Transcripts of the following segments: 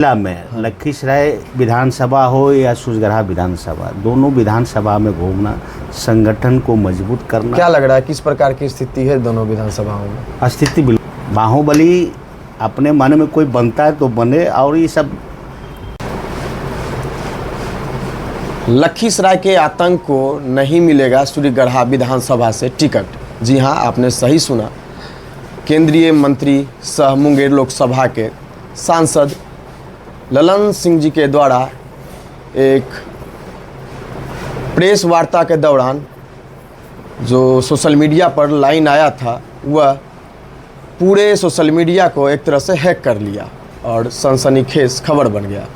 जिला में लखीसराय विधानसभा हो या सूर्यगढ़ा विधानसभा, दोनों विधानसभा में घूमना, संगठन को मजबूत करना। क्या लग रहा है किस प्रकार की स्थिति है दोनों विधानसभाओं में? स्थिति बाहुबली अपने मन में कोई बनता है तो बने, और ये सब लखीसराय के आतंक को नहीं मिलेगा सूर्यगढ़ा विधानसभा से टिकट। जी हाँ, आपने सही सुना। केंद्रीय मंत्री सह मुंगेर लोकसभा के सांसद ललन सिंह जी के द्वारा एक प्रेस वार्ता के दौरान जो सोशल मीडिया पर लाइन आया था, वह पूरे सोशल मीडिया को एक तरह से हैक कर लिया और सनसनीखेज खबर बन गया।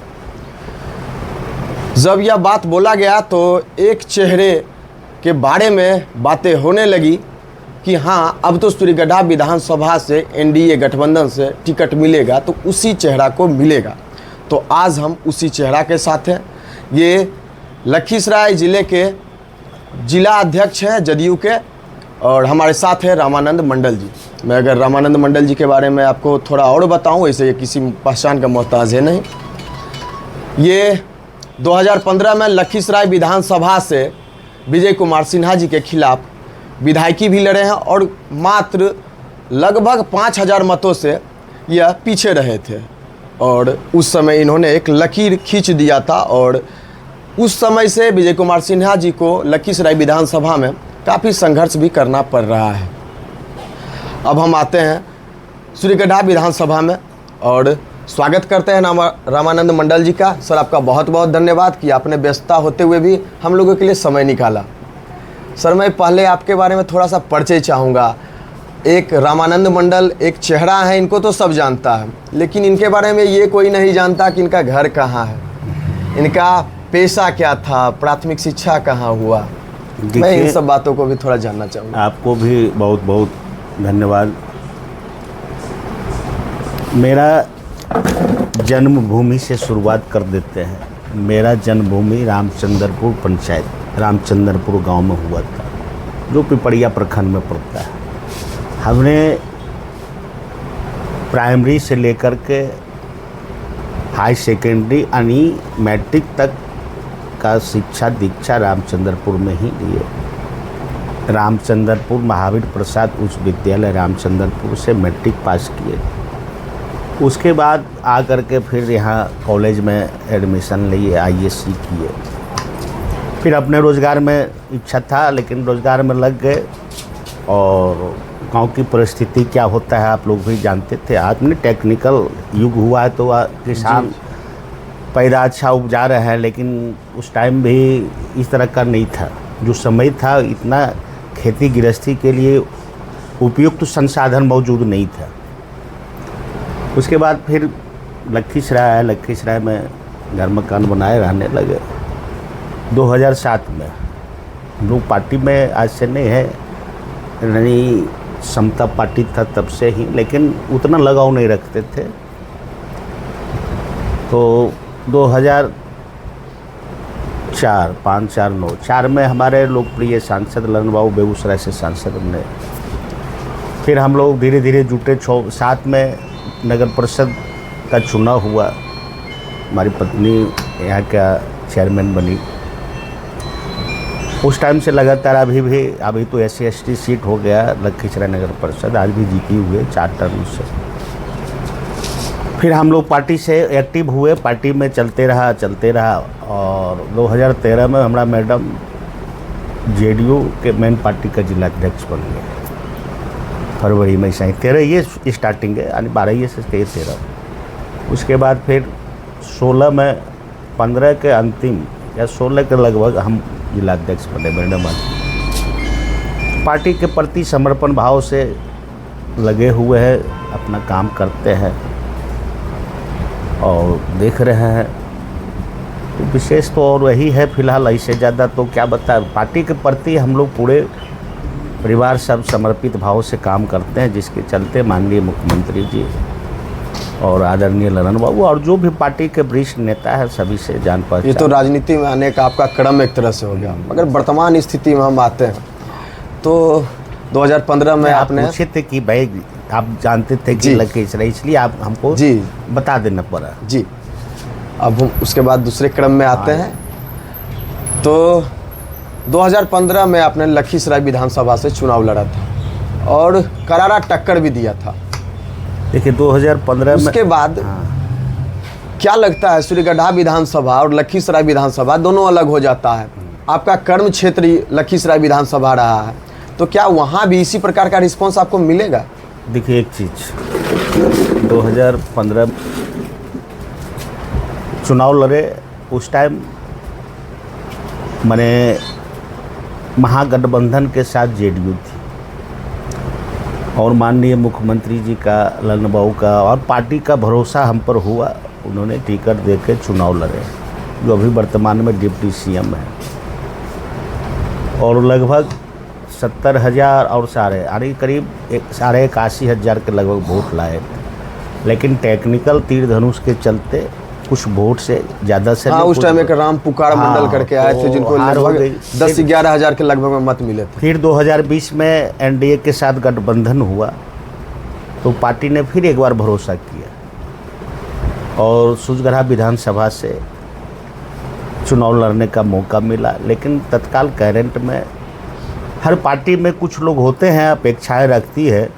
जब यह बात बोला गया तो एक चेहरे के बारे में बातें होने लगी कि हाँ, अब तो सूर्यगढ़ा विधानसभा से एनडीए गठबंधन से टिकट मिलेगा तो उसी चेहरा को मिलेगा। तो आज हम उसी चेहरा के साथ हैं। ये लखीसराय ज़िले के जिला अध्यक्ष हैं जदयू के, और हमारे साथ है रामानंद मंडल जी। मैं अगर रामानंद मंडल जी के बारे में आपको थोड़ा और बताऊं, ऐसे ये किसी पहचान का मोहताज है नहीं। ये 2015 में लखीसराय विधानसभा से विजय कुमार सिन्हा जी के खिलाफ विधायकी भी लड़े हैं और मात्र लगभग 5000 मतों से यह पीछे रहे थे, और उस समय इन्होंने एक लकीर खींच दिया था, और उस समय से विजय कुमार सिन्हा जी को लखीसराय विधानसभा में काफ़ी संघर्ष भी करना पड़ रहा है। अब हम आते हैं सूर्यगढ़ा विधानसभा में और स्वागत करते हैं रामानंद मंडल जी का। सर, आपका बहुत बहुत धन्यवाद कि आपने व्यस्तता होते हुए भी हम लोगों के लिए समय निकाला। सर, मैं पहले आपके बारे में थोड़ा सा परिचय चाहूँगा। एक रामानंद मंडल एक चेहरा है, इनको तो सब जानता है, लेकिन इनके बारे में ये कोई नहीं जानता कि इनका घर कहाँ है, इनका पेशा क्या था, प्राथमिक शिक्षा कहाँ हुआ। मैं इन सब बातों को भी थोड़ा जानना चाहूँगा। आपको भी बहुत बहुत धन्यवाद। मेरा जन्मभूमि से शुरुआत कर देते हैं। मेरा जन्मभूमि रामचंद्रपुर पंचायत, रामचंद्रपुर गांव में हुआ था, जो पिपरिया प्रखंड में पड़ता है। हमने प्राइमरी से लेकर के हाई सेकेंडरी यानी मैट्रिक तक का शिक्षा दीक्षा रामचंद्रपुर में ही लिए। रामचंद्रपुर महावीर प्रसाद उच्च विद्यालय रामचंद्रपुर से मैट्रिक पास किए। उसके बाद आकर के फिर यहाँ कॉलेज में एडमिशन लिए, आईएससी किए। फिर अपने रोज़गार में इच्छा था, लेकिन रोज़गार में लग गए, और गांव की परिस्थिति क्या होता है आप लोग भी जानते थे। आज में टेक्निकल युग हुआ है तो किसान पैदा अच्छा उपजा रहे हैं, लेकिन उस टाइम भी इस तरह का नहीं था। जो समय था, इतना खेती गृहस्थी के लिए उपयुक्त संसाधन मौजूद नहीं था। उसके बाद फिर लखीसराय आया। लखीसराय में घर मकान बनाए रहने लगे। 2007 में हम लोग पार्टी में आज से नहीं है, यानी समता पार्टी था तब से ही, लेकिन उतना लगाव नहीं रखते थे। तो 2004, 5, 4, 9, 4 में हमारे लोकप्रिय सांसद ललन बाबू बेगूसराय से सांसद बने। फिर हम लोग धीरे धीरे जुटे। 7 में नगर परिषद का चुनाव हुआ। हमारी पत्नी यहाँ का चेयरमैन बनी। उस टाइम से लगातार अभी तो SC/ST सीट हो गया लखीसराय नगर परिषद, आज भी जीती हुए 4 टर्म से। फिर हम लोग पार्टी से एक्टिव हुए, पार्टी में चलते रहा, और 2013 में हमारा मैडम जेडीयू के मेन पार्टी का जिला अध्यक्ष बन गए। फरवरी में सही 13 ये स्टार्टिंग है, यानी 12 से 13। उसके बाद फिर 16 में 15 के अंतिम या 16 के लगभग हम जिला अध्यक्ष बने। मैडम पार्टी के प्रति समर्पण भाव से लगे हुए हैं, अपना काम करते हैं और देख रहे हैं। तो विशेष तो और वही है फिलहाल, ऐसे ज़्यादा तो क्या बताएं। पार्टी के प्रति हम लोग पूरे परिवार सब समर्पित भाव से काम करते हैं, जिसके चलते माननीय मुख्यमंत्री जी और आदरणीय ललन बाबू और जो भी पार्टी के वरिष्ठ नेता है सभी से जान पहचान। ये तो राजनीति में आने का आपका क्रम एक तरह से हो गया। मगर वर्तमान स्थिति में हम आते हैं तो 2015 में आपने पूछे थे कि भाई आप जानते थे कि लखीसराय, इसलिए आप हमको जी बता देना पड़ा। जी अब हम उसके बाद दूसरे क्रम में आते हैं। तो 2015 में आपने लखीसराय विधानसभा से चुनाव लड़ा था और करारा टक्कर भी दिया था। देखिए 2015 में उसके बाद क्या लगता है, सूर्यगढ़ा विधानसभा और लखीसराय विधानसभा दोनों अलग हो जाता है। आपका कर्म क्षेत्र लखीसराय विधानसभा रहा है, तो क्या वहाँ भी इसी प्रकार का रिस्पॉन्स आपको मिलेगा? देखिए एक चीज़, 2015 चुनाव लड़े उस टाइम मैंने महागठबंधन के साथ जेडीयू थी और माननीय मुख्यमंत्री जी का, ललन बाबू का और पार्टी का भरोसा हम पर हुआ। उन्होंने टिकट देकर चुनाव लड़े, जो अभी वर्तमान में डिप्टी सीएम है, और लगभग 70,000 और यानी करीब 81,000 के लगभग वोट लाए थे। लेकिन टेक्निकल तीर धनुष के चलते कुछ वोट से ज़्यादा से उस टाइम एक राम पुकार मंडल करके आए थे, जिनको लगभग 10-11 हज़ार के लगभग में मत मिले थे। फिर 2020 में एनडीए के साथ गठबंधन हुआ तो पार्टी ने फिर एक बार भरोसा किया और सूर्यगढ़ा विधानसभा से चुनाव लड़ने का मौका मिला। लेकिन तत्काल करंट में हर पार्टी में कुछ लोग होते हैं, अपेक्षाएं रखती है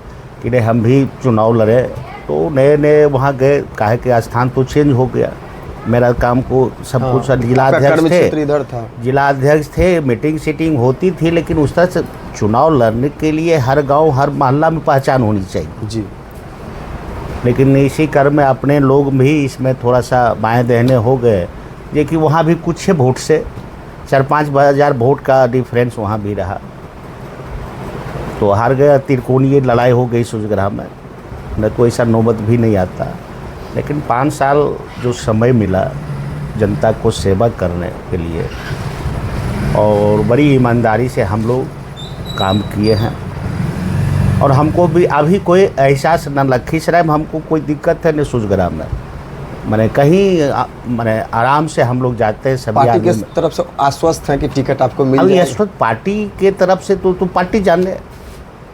कि नहीं हम भी चुनाव लड़े, तो नए नए वहाँ गए, काहे के स्थान तो चेंज हो गया। मेरा काम को सब कुछ जिलाध्यक्ष थे, इधर था, जिलाध्यक्ष थे, मीटिंग सीटिंग होती थी, लेकिन उस तरह से चुनाव लड़ने के लिए हर गांव हर मोहल्ला में पहचान होनी चाहिए जी। लेकिन इसी क्रम में अपने लोग भी इसमें थोड़ा सा बाएं दहने हो गए, ये कि वहाँ भी कुछ वोट से 4-5 हज़ार वोट का डिफरेंस वहाँ भी रहा, तो हार गया। त्रिकोणीय लड़ाई हो गई सूर्यगढ़ा में, न तो ऐसा नौबत भी नहीं आता। लेकिन 5 साल जो समय मिला जनता को सेवा करने के लिए और बड़ी ईमानदारी से हम लोग काम किए हैं, और हमको भी अभी कोई एहसास न लखीसराय में हमको कोई दिक्कत है न सूर्यगढ़ा में। मैंने कहीं मैंने आराम से हम लोग जाते हैं। सभी पार्टी के तरफ से आश्वस्त हैं कि टिकट आपको मिल जाएगा। जाएगा। पार्टी के तरफ से तो पार्टी जाने,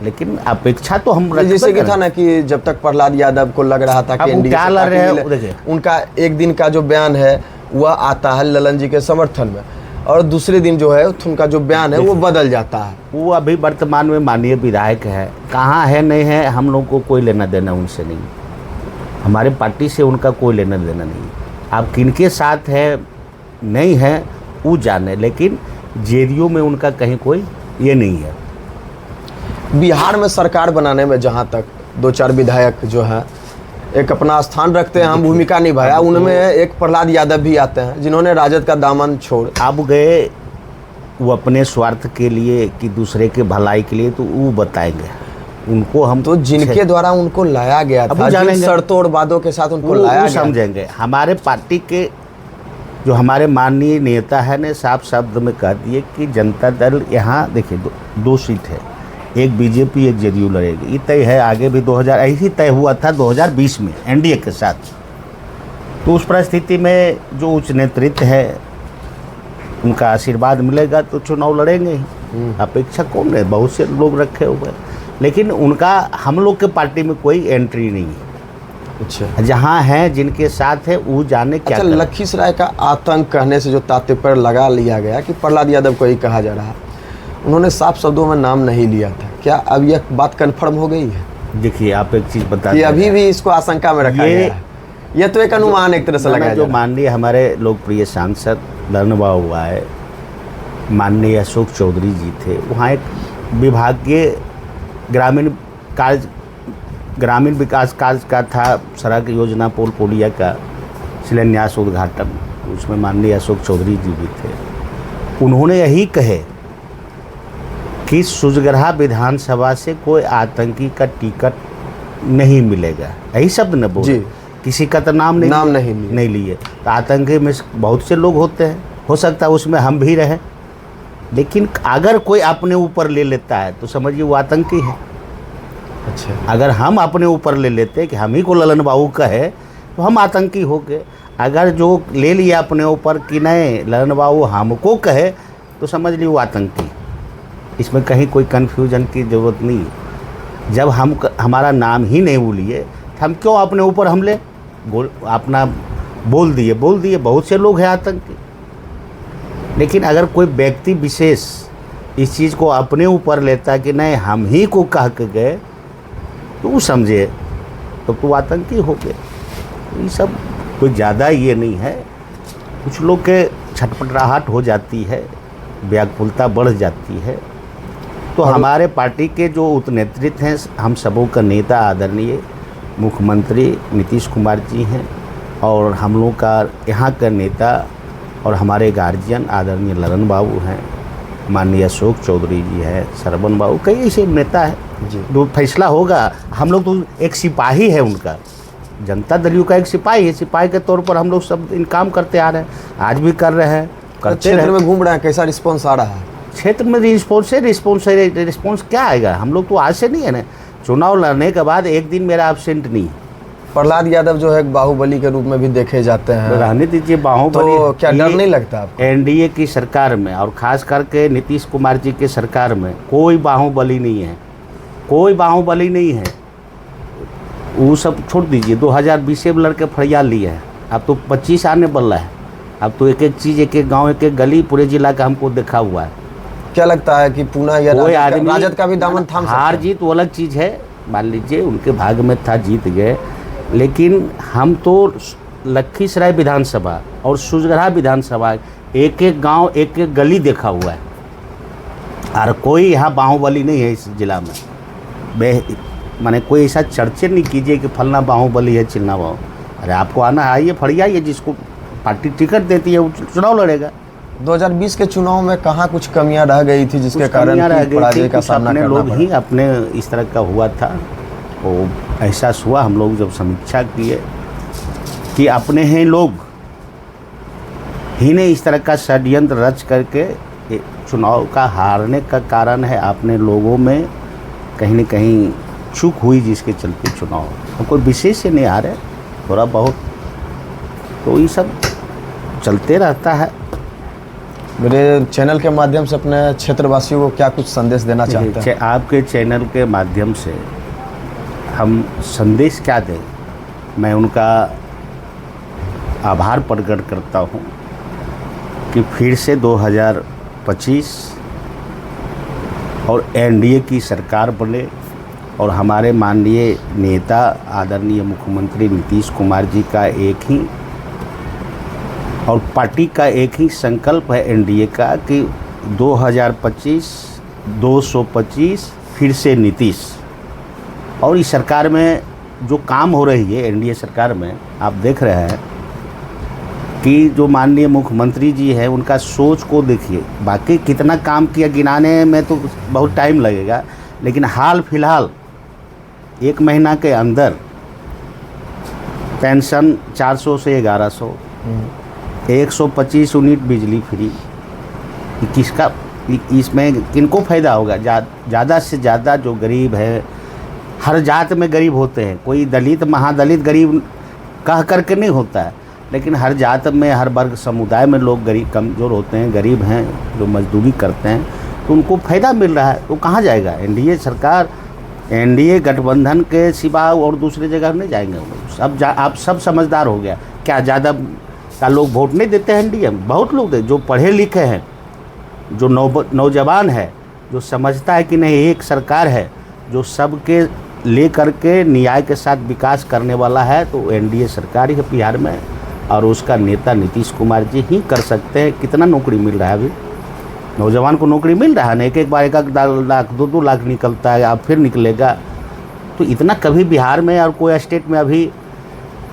लेकिन अपेक्षा तो हम रखते हैं। जैसे कि था ना कि जब तक प्रहलाद यादव को लग रहा था कि एनडीए क्या लड़ रहे हैं, उनका एक दिन का जो बयान है वह आता है ललन जी के समर्थन में, और दूसरे दिन जो है उनका जो बयान है वो बदल जाता है। वो अभी वर्तमान में माननीय विधायक है, कहाँ है नहीं है हम लोग को कोई लेना देना उनसे नहीं, हमारे पार्टी से उनका कोई लेना देना नहीं। आप किनके साथ है नहीं है वो जाने, लेकिन जेडीयू में उनका कहीं कोई ये नहीं है। बिहार में सरकार बनाने में जहाँ तक 2-4 विधायक जो है एक अपना स्थान रखते हैं, हम भूमिका निभाया, उनमें एक प्रहलाद यादव भी आते हैं जिन्होंने राजद का दामन छोड़ अब गए वो अपने स्वार्थ के लिए कि दूसरे के भलाई के लिए, तो वो बताएंगे उनको। हम तो जिनके द्वारा उनको लाया गया था, जिन शर्तों और वादों के साथ उनको लाया गया, समझेंगे। हमारे पार्टी के जो हमारे माननीय नेता है ने साफ शब्द में कह दिए कि जनता दल यहाँ देखिए 2 सीट है, एक बीजेपी एक जेडीयू लड़ेगी, ये तय है। आगे भी 2000 ऐसी तय हुआ था 2020 में एनडीए के साथ। तो उस परिस्थिति में जो उच्च नेतृत्व है उनका आशीर्वाद मिलेगा तो चुनाव लड़ेंगे ही। अपेक्षा कौन है, बहुत से लोग रखे हुए हैं, लेकिन उनका हम लोग के पार्टी में कोई एंट्री नहीं है। अच्छा, जहाँ हैं जिनके साथ है वो जाने क्या। अच्छा, लखीसराय का आतंक कहने से जो तात्पर्य लगा लिया गया कि प्रहलाद यादव को ही कहा जा रहा है, उन्होंने साफ शब्दों में नाम नहीं लिया था, क्या अब यह बात कन्फर्म हो गई है? देखिए आप एक चीज़ बता कि अभी भी इसको आशंका में रखा गया है? यह तो एक अनुमान एक तरह से लगाया जो माननीय हमारे लोकप्रिय सांसद ललन बाबू हुआ है, माननीय अशोक चौधरी जी थे, वहाँ एक विभागीय ग्रामीण विकास कार्य का था, सड़क योजना पुल पुलिया का शिलान्यास उद्घाटन, उसमें माननीय अशोक चौधरी जी भी थे। उन्होंने यही कहे कि सूर्यगढ़ा विधानसभा से कोई आतंकी का टिकट नहीं मिलेगा, यही शब्द न बोले, किसी का तो नाम नहीं लिए। तो आतंकी में बहुत से लोग होते हैं, हो सकता है उसमें हम भी रहें, लेकिन अगर कोई अपने ऊपर ले लेता है तो समझिए वो आतंकी है। अच्छा, अगर हम अपने ऊपर ले लेते कि हम ही को ललन बाबू का है तो हम आतंकी हो गए। अगर जो ले लिया अपने ऊपर कि नहीं ललन बाबू हमको कहे तो समझ ली वो आतंकी। इसमें कहीं कोई कन्फ्यूजन की ज़रूरत नहीं है। जब हमारा नाम ही नहीं बोलिए तो हम क्यों अपने ऊपर हमले अपना बोल दिए बहुत से लोग हैं आतंकी। लेकिन अगर कोई व्यक्ति विशेष इस चीज़ को अपने ऊपर लेता कि नहीं हम ही को कह के गए तो वो समझे तो तू आतंकी हो गए। ये सब कोई ज़्यादा ये नहीं है। कुछ लोग के छटपटाहट हो जाती है, व्याकुलता बढ़ जाती है। तो हमारे पार्टी के जो उत नेतृत्व हैं, हम सबों का नेता आदरणीय मुख्यमंत्री नीतीश कुमार जी हैं, और हम लोग का यहाँ का नेता और हमारे गार्जियन आदरणीय ललन बाबू हैं, माननीय अशोक चौधरी जी हैं, सरवन बाबू, कई ऐसे नेता हैं जी। जो फैसला होगा। हम लोग तो एक सिपाही है उनका, जनता दल का एक सिपाही है। सिपाही के तौर पर हम लोग सब इन काम करते आ रहे हैं, आज भी कर रहे हैं, करते क्षेत्र में घूम रहे हैं, कैसा रिस्पॉन्स आ रहा है? क्षेत्र में रिस्पॉन्स क्या आएगा? हम लोग तो आज से नहीं है ना, चुनाव लड़ने के बाद एक दिन मेरा एब्सेंट नहीं है। प्रहलाद यादव जो है बाहुबली के रूप में भी देखे जाते हैं, रहने दीजिए बाहुबली। तो क्या डर नहीं लगता आपको? एनडीए की सरकार में और खास करके नीतीश कुमार जी की सरकार में कोई बाहुबली नहीं है, कोई बाहुबली नहीं है। वो सब छोड़ दीजिए, 2020 में लड़के फरियाद लिए हैं, अब तो 25 आने वाला है। अब तो एक एक चीज़, एक एक गांव, एक एक गली पूरे जिला का हमको देखा हुआ है। क्या लगता है कि पुनः या राजद का भी दामन थाम सकता है? हार जीत वो अलग चीज़ है, मान लीजिए उनके भाग में था, जीत गए। लेकिन हम तो लखीसराय विधानसभा और सुजगढ़ा विधानसभा एक एक गांव, एक एक गली देखा हुआ है, और कोई यहाँ बाहुबली नहीं है इस जिला में। माने कोई ऐसा चर्चे नहीं कीजिए कि फलना बाहुबली है, चिल्ना बाहु। अरे आपको आना, आइए फरियाइए, जिसको पार्टी टिकट देती है वो चुनाव लड़ेगा। 2020 के चुनाव में कहाँ कुछ कमियां रह गई थी जिसके कारण पराजय का सामना अपने करना लोग पड़ा? ही अपने इस तरह का हुआ था, वो एहसास हुआ। हम लोग जब समीक्षा किए कि अपने हैं लोग ही ने इस तरह का षड्यंत्र रच करके चुनाव का हारने का कारण है, अपने लोगों में कहीं न कहीं चूक हुई, जिसके चलते चुनाव तो कोई विशेष से नहीं आ रहे, थोड़ा बहुत तो ये सब चलते रहता है। मेरे चैनल के माध्यम से अपने क्षेत्रवासियों को क्या कुछ संदेश देना चाहते हैं? आपके चैनल के माध्यम से हम संदेश क्या दें? मैं उनका आभार प्रकट करता हूं कि फिर से 2025 और एनडीए की सरकार बने, और हमारे माननीय नेता आदरणीय मुख्यमंत्री नीतीश कुमार जी का एक ही और पार्टी का एक ही संकल्प है एनडीए का कि 2025 225 फिर से नीतीश। और इस सरकार में जो काम हो रही है एनडीए सरकार में, आप देख रहे हैं कि जो माननीय मुख्यमंत्री जी हैं उनका सोच को देखिए। बाकी कितना काम किया गिनाने में तो बहुत टाइम लगेगा, लेकिन हाल फिलहाल 1 महीना के अंदर पेंशन 400 से 1100, 125 यूनिट बिजली फ्री। किसका इसमें किनको फ़ायदा होगा? ज़्यादा से ज़्यादा जो गरीब है, हर जात में गरीब होते हैं, कोई दलित महादलित गरीब कह करके नहीं होता है, लेकिन हर जात में, हर वर्ग समुदाय में लोग गरीब कमज़ोर होते हैं, गरीब हैं, जो मजदूरी करते हैं, तो उनको फ़ायदा मिल रहा है। तो कहाँ जाएगा एनडीए सरकार? एनडीए गठबंधन के सिवा और दूसरी जगह नहीं जाएंगे वो लोग। सब आप सब समझदार हो गया क्या? ज़्यादा का लोग वोट नहीं देते हैं एनडीए में? बहुत लोग जो पढ़े लिखे हैं, जो नौजवान है, जो समझता है कि नहीं एक सरकार है जो सबके ले करके न्याय के साथ विकास करने वाला है, तो एनडीए सरकार ही है बिहार में, और उसका नेता नीतीश कुमार जी ही कर सकते हैं। कितना नौकरी मिल रहा है अभी? नौजवान को नौकरी मिल रहा है ना, एक बार 1 लाख 2 लाख निकलता है, अब फिर निकलेगा। तो इतना कभी बिहार में और कोई स्टेट में अभी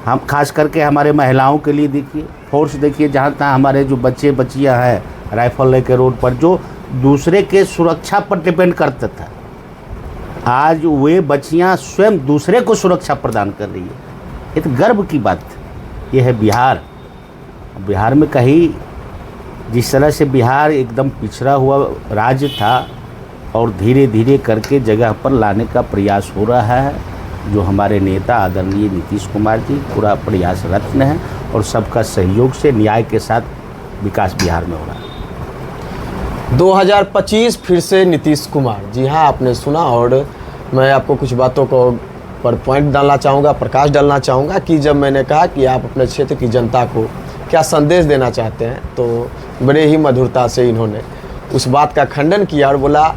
हम खास करके हमारे महिलाओं के लिए देखिए, फोर्स देखिए, जहाँ तहाँ हमारे जो बच्चे बच्चियाँ हैं राइफल लेके रोड पर, जो दूसरे के सुरक्षा पर डिपेंड करता था, आज वे बच्चियाँ स्वयं दूसरे को सुरक्षा प्रदान कर रही है। ये तो गर्व की बात है। ये है बिहार। बिहार में कहीं जिस तरह से बिहार एकदम पिछड़ा हुआ राज्य था, और धीरे धीरे करके जगह पर लाने का प्रयास हो रहा है, जो हमारे नेता आदरणीय नीतीश कुमार जी पूरा प्रयासरत हैं, और सबका सहयोग से न्याय के साथ विकास बिहार में हो रहा है। 2025 फिर से नीतीश कुमार। जी हाँ, आपने सुना, और मैं आपको कुछ बातों को पर पॉइंट डालना चाहूँगा, प्रकाश डालना चाहूँगा कि जब मैंने कहा कि आप अपने क्षेत्र की जनता को क्या संदेश देना चाहते हैं, तो बड़े ही मधुरता से इन्होंने उस बात का खंडन किया और बोला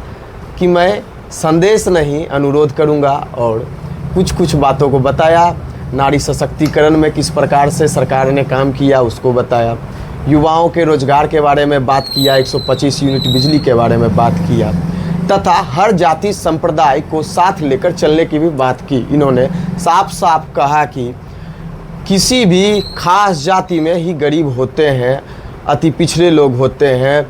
कि मैं संदेश नहीं अनुरोध करूँगा, और कुछ बातों को बताया। नारी सशक्तिकरण में किस प्रकार से सरकार ने काम किया उसको बताया, युवाओं के रोजगार के बारे में बात किया, 125 यूनिट बिजली के बारे में बात किया, तथा हर जाति संप्रदाय को साथ लेकर चलने की भी बात की। इन्होंने साफ साफ कहा कि किसी भी खास जाति में ही गरीब होते हैं, अति पिछड़े लोग होते हैं,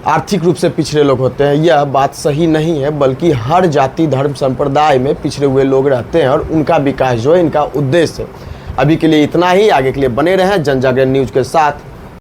आर्थिक रूप से पिछड़े लोग होते हैं। यह बात सही नहीं है, बल्कि हर जाति धर्म संप्रदाय में पिछड़े हुए लोग रहते हैं और उनका विकास जो है इनका उद्देश्य है। अभी के लिए इतना ही, आगे के लिए बने रहें जनजागरण न्यूज़ के साथ।